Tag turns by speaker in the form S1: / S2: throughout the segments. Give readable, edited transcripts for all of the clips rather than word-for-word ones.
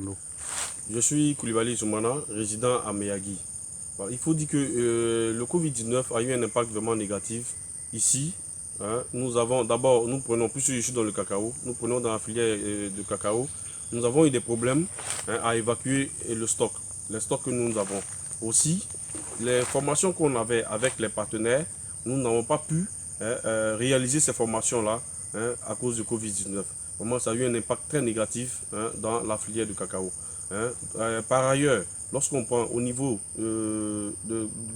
S1: Non.
S2: Je suis Koulibaly Zoumana, résident à Meyagi. Voilà, il faut dire que le Covid-19 a eu un impact vraiment négatif ici. Hein. Nous avons d'abord, nous prenons, plus je suis dans le cacao, nous prenons dans la filière de cacao, nous avons eu des problèmes à évacuer le stock, les stocks que nous avons. Aussi, les formations qu'on avait avec les partenaires, nous n'avons pas pu réaliser ces formations-là à cause du Covid-19. Vraiment, ça a eu un impact très négatif dans la filière du cacao. Par ailleurs, lorsqu'on prend au niveau de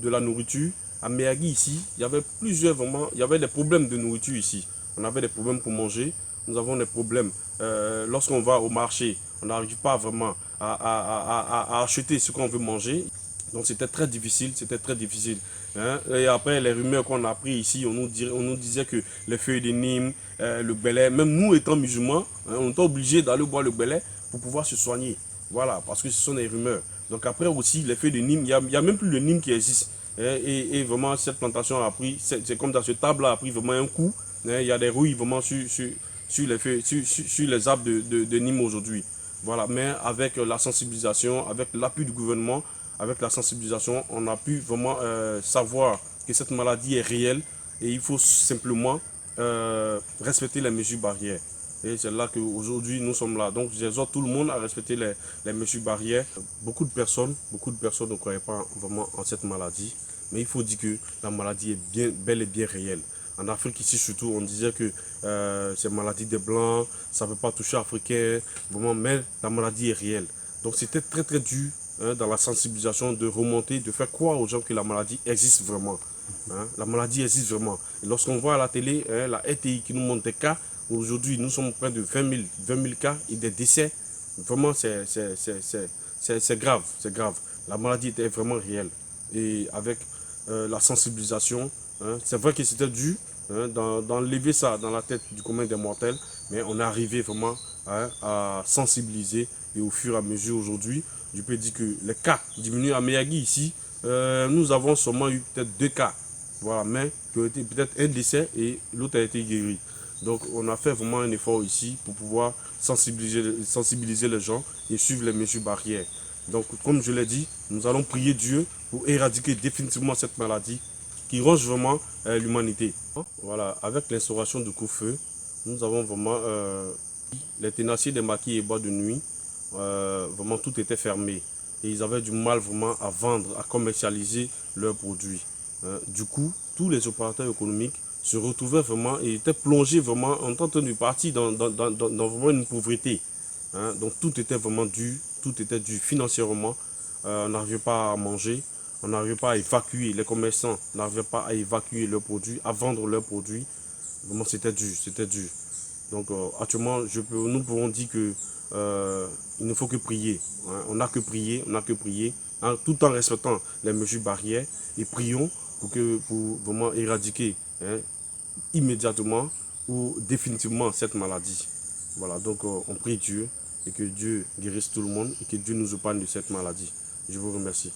S2: la nourriture, à Meyagi ici, il y avait il y avait des problèmes de nourriture ici. On avait des problèmes pour manger, nous avons des problèmes. Lorsqu'on va au marché, on n'arrive pas vraiment à acheter ce qu'on veut manger. Donc c'était très difficile, c'était très difficile. Hein. Et après, les rumeurs qu'on a prises ici, on nous disait que les feuilles de Nîmes, le belait, même nous étant musulmans, hein, on était obligés d'aller boire le belait pour pouvoir se soigner. Voilà, parce que ce sont des rumeurs. Donc après aussi, les feuilles de Nîmes, il y a même plus le Nîmes qui existe. Et vraiment, cette plantation a pris, c'est comme dans ce table-là, a pris vraiment un coup. Il y a des rouilles vraiment sur les feuilles, sur les arbres de Nîmes aujourd'hui. Voilà, mais avec la sensibilisation, avec l'appui du gouvernement, avec la sensibilisation, on a pu vraiment savoir que cette maladie est réelle et il faut simplement respecter les mesures barrières. Et c'est là qu'aujourd'hui nous sommes là. Donc j'exhorte tout le monde à respecter les mesures barrières. Beaucoup de personnes ne croyaient pas vraiment en cette maladie. Mais il faut dire que la maladie est bien, bel et bien réelle. En Afrique ici surtout, on disait que c'est maladie des blancs, ça ne veut pas toucher Africains, vraiment, mais la maladie est réelle. Donc c'était très très dur dans la sensibilisation de remonter, de faire croire aux gens que la maladie existe vraiment. Hein. La maladie existe vraiment. Et lorsqu'on voit à la télé la RTI qui nous montre des cas, aujourd'hui nous sommes près de 20 000 cas et des décès. Vraiment c'est grave, c'est grave. La maladie était vraiment réelle. Et avec la sensibilisation, hein, c'est vrai que c'était dur d'enlever ça dans la tête du commun des mortels, mais on est arrivé vraiment à sensibiliser et au fur et à mesure aujourd'hui, je peux dire que les cas diminuent à Meyagi ici. Nous avons seulement eu peut-être 2 cas, voilà, mais qui ont été peut-être un décès et l'autre a été guéri. Donc on a fait vraiment un effort ici pour pouvoir sensibiliser les gens et suivre les mesures barrières. Donc comme je l'ai dit, nous allons prier Dieu pour éradiquer définitivement cette maladie qui ronge vraiment l'humanité. Voilà, avec l'instauration du coup-feu, nous avons vraiment les tenanciers des maquis et bois de nuit, vraiment tout était fermé. Et ils avaient du mal vraiment à vendre, à commercialiser leurs produits. Hein. Du coup, tous les opérateurs économiques se retrouvaient vraiment et étaient plongés vraiment en train de partir dans vraiment une pauvreté. Hein. Donc tout était vraiment dur, tout était dur financièrement. On n'arrivait pas à manger, on n'arrivait pas à évacuer, les commerçants n'arrivaient pas à évacuer leurs produits, à vendre leurs produits. Vraiment c'était dur, c'était dur. Donc actuellement, nous pouvons dire que il ne faut que prier. Hein. On n'a que prier, on n'a que prier, hein, tout en respectant les mesures barrières et prions pour vraiment éradiquer hein, immédiatement ou définitivement cette maladie. Voilà, donc on prie Dieu et que Dieu guérisse tout le monde et que Dieu nous épargne de cette maladie. Je vous remercie.